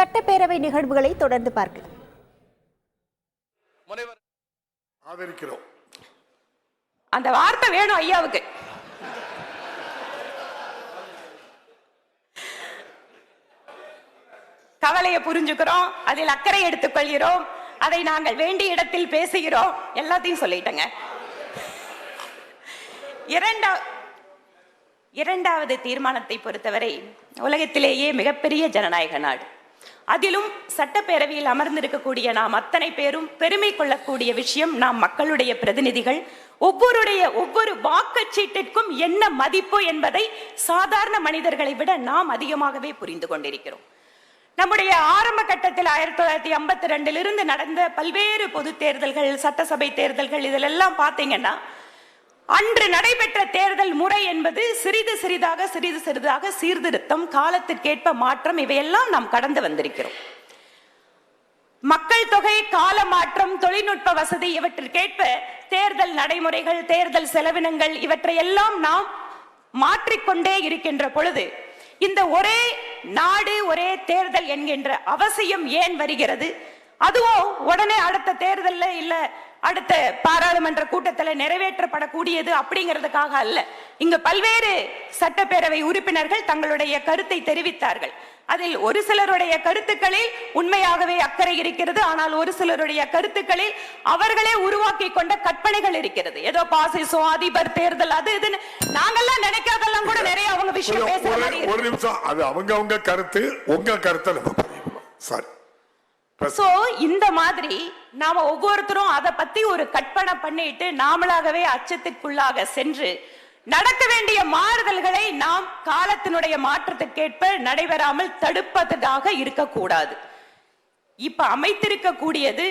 சட்டப்பேரவை நிகழ்வுகளை தொடர்ந்து பார்க்கலாம். ஆதரிக்கிறோம். அந்த வார்த்தை வேணும் ஐயாவுக்கு. கவலையை புரிஞ்சுக்கிறோம், அதில் அக்கறை எடுத்துக் கொள்கிறோம், அதை நாங்கள் வேண்டிய இடத்தில் பேசுகிறோம், எல்லாத்தையும் சொல்லிட்டங்க. இரண்டாவது தீர்மானத்தை பொறுத்தவரை உலகத்திலேயே மிகப்பெரிய ஜனநாயக நாடு, அதிலும் சட்டப்பேரவையில் அமர்ந்திருக்கக்கூடிய நாம் அத்தனை பேரும் பெருமை கொள்ளக்கூடிய விஷயம், நாம் மக்களுடைய பிரதிநிதிகள். ஒவ்வொரு வாக்குச்சீட்டிற்கும் என்ன மதிப்பு என்பதை சாதாரண மனிதர்களை விட நாம் அதிகமாகவே புரிந்து கொண்டிருக்கிறோம். நம்முடைய ஆரம்ப கட்டத்தில் 1952 நடந்த பல்வேறு பொது தேர்தல்கள், சட்டசபை தேர்தல்கள், இதிலெல்லாம் பார்த்தீங்கன்னா அன்று நடைபெற்ற தேர்தல் முறை என்பது சிறிது சிறிதாக சீர்திருத்தம், காலத்திற்கேற்ப மாற்றம், இவையெல்லாம் நாம் கடந்து வந்திருக்கிறோம். மக்கள் தொகை, கால மாற்றம், தொழில்நுட்ப வசதி, இவற்றிற்கேற்ப தேர்தல் நடைமுறைகள், தேர்தல் செலவினங்கள், இவற்றையெல்லாம் நாம் மாற்றிக்கொண்டே இருக்கின்ற பொழுது இந்த ஒரே நாடு ஒரே தேர்தல் என்கின்ற அவசியம் ஏன் வருகிறது? அதுவும் உடனே அடுத்த தேர்தல்ல இல்ல அடுத்த பாராளுமன்ற கூட்டத்தில் நிறைவேற்றப்படக்கூடியது அப்படிங்கிறதுக்காக அல்ல. இங்கு பல்வேறு சட்டப்பேரவை உறுப்பினர்கள் தங்களுடைய கருத்தை தெரிவித்தார்கள். அதில் ஒரு சிலருடைய கருத்துக்களில் உண்மையாகவே அக்கறை இருக்கிறது, ஆனால் ஒரு சிலருடைய கருத்துக்களில் அவர்களே உருவாக்கி கொண்ட கற்பனைகள் இருக்கிறது. ஏதோ பாசிசம், அதிபர் தேர்தல், அது இதுன்னு நாங்கெல்லாம் நினைக்காதெல்லாம் கூட நிறைய அவங்க விஷயம் பேசுறாங்க. ஒரு நிமிஷம், அது அவங்க கருத்து, உங்க கருத்தை சாரி. சோ இந்த மாதிரி நாம ஒவ்வொருத்தரும் அதை பத்தி ஒரு கற்பனை பண்ணிட்டு நாமளாகவே அச்சத்திற்குள்ளாக சென்று நடக்க வேண்டிய மாறுதல்களை நாம் காலத்தினுடைய மாற்றத்திற்கேற்ப நடைபெறாமல் தடுப்பதாக இருக்கக்கூடாது. இப்ப அமைத்திருக்கக்கூடியது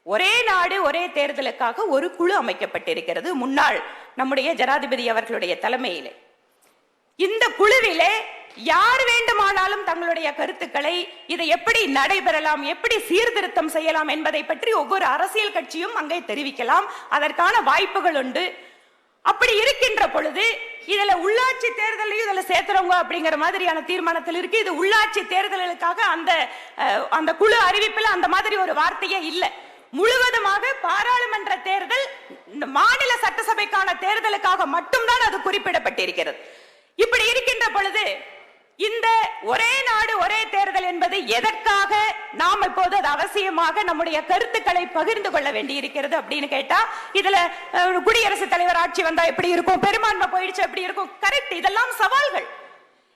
ஒரே நாடு ஒரே தேர்தலுக்காக ஒரு குழு அமைக்கப்பட்டிருக்கிறது, முன்னாள் நம்முடைய ஜனாதிபதி அவர்களுடைய தலைமையிலே. இந்த குழுவிலே யார் வேண்டுமானாலும் தங்களுடைய கருத்துக்களை, இதை எப்படி நடைபெறலாம், எப்படி சீர்திருத்தம் செய்யலாம் என்பதை பற்றி ஒவ்வொரு அரசியல் கட்சியும் அங்கே தெரிவிக்கலாம். அதற்கான வாய்ப்புகள் உண்டு. அப்படி இருக்கின்ற பொழுது இதுல உள்ளாட்சி தேர்தலையும் இதுல சேர்த்துறவங்க அப்படிங்கிற மாதிரியான தீர்மானத்தில் இருக்கு. இது உள்ளாட்சி தேர்தல்களுக்காக அந்த குழு அறிவிப்பில் அந்த மாதிரி ஒரு வார்த்தையே இல்லை. முழுவதுமாக பாராளுமன்ற தேர்தல், மாநில சட்டசபைக்கான தேர்தலுக்காக மட்டும்தான் அது குறிப்பிடப்பட்டிருக்கிறது. இப்படி இருக்கின்ற பொழுது இந்த ஒரே நாடு ஒரே தேர்தல் என்பது எதற்காக நாம் இப்போது அது அவசியமாக நம்முடைய கருத்துக்களை பகிர்ந்து கொள்ள வேண்டி இருக்கிறது அப்படின்னு கேட்டா, இதுல குடியரசுத் தலைவர் ஆட்சி வந்தா எப்படி இருக்கும், பெரும்பான்மை போயிடுச்சு எப்படி இருக்கும், கரெக்ட், இதெல்லாம் சவால்கள்.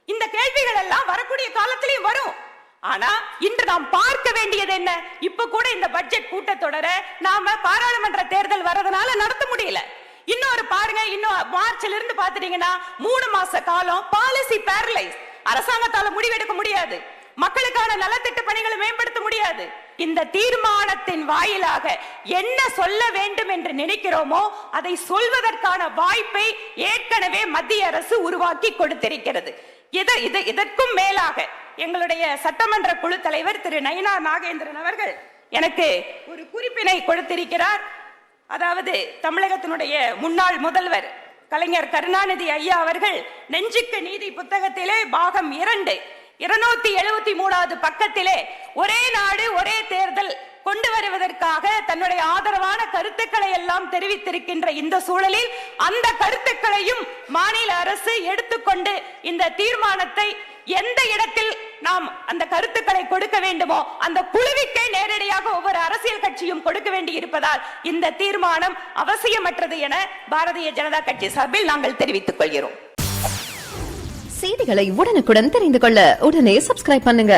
இந்த கேள்விகள் எல்லாம் வரக்கூடிய காலத்திலையும் வரும். ஆனா இன்று நாம் பார்க்க வேண்டியது என்ன? இப்ப கூட இந்த பட்ஜெட் கூட்டத்தொடரை நாம பாராளுமன்ற தேர்தல் வரதுனால நடத்த முடியல. இன்னொரு பாருங்க, இன்னும் மார்ச்ல இருந்து பாத்துட்டீங்கன்னா 3 மாச காலம் பாலிசி பேரலைஸ். அரசாங்கத்தால முடிவெடுக்க முடியாது, மக்களுக்கான நலத்திட்ட பணிகளை மேம்படுத்த முடியாது. இந்த தீர்மானத்தின் வாயிலாக என்ன சொல்ல வேண்டும் என்று நினைக்கிறோமோ அதை சொல்வதற்கான வாய்ப்பை ஏற்கனவே மத்திய அரசு உருவாக்கி கொடுத்திருக்கிறது. இதற்கும் மேலாக எங்களுடைய சட்டமன்ற குழு தலைவர் திரு நயினார் நாகேந்திரன் அவர்கள் எனக்கு ஒரு குறிப்பினை கொடுத்திருக்கிறார். அதாவது தமிழகத்தினுடைய முன்னாள் முதல்வர் கலைஞர் கருணாநிதி ஐயா அவர்கள் நெஞ்சுக்கு நீதி புத்தகத்திலே பாகம் 2 273வது பக்கத்திலே ஒரே நாடு ஒரே தேர்தல் கொண்டு வருவதற்காக தன்னுடைய ஆதரவான கருத்துக்களை எல்லாம் தெரிவித்திருக்கின்ற இந்த சூழலில் அந்த கருத்துக்களையும் மாநில அரசு எடுத்துக்கொண்டு இந்த தீர்மானத்தை எந்த இடத்தில் நாம் அந்த கருத்துக்களை கொடுக்க வேண்டுமோ அந்த குழுவிற்கே நேரடியாக ஒவ்வொரு அரசியல் கட்சியும் கொடுக்க வேண்டி இருப்பதால் இந்த தீர்மானம் அவசியமற்றது என பாரதிய ஜனதா கட்சி சார்பில் நாங்கள் தெரிவித்துக் கொள்கிறோம். செய்திகளை உடனுக்குடன் தெரிந்து கொள்ள உடனே சப்ஸ்கிரைப் பண்ணுங்க.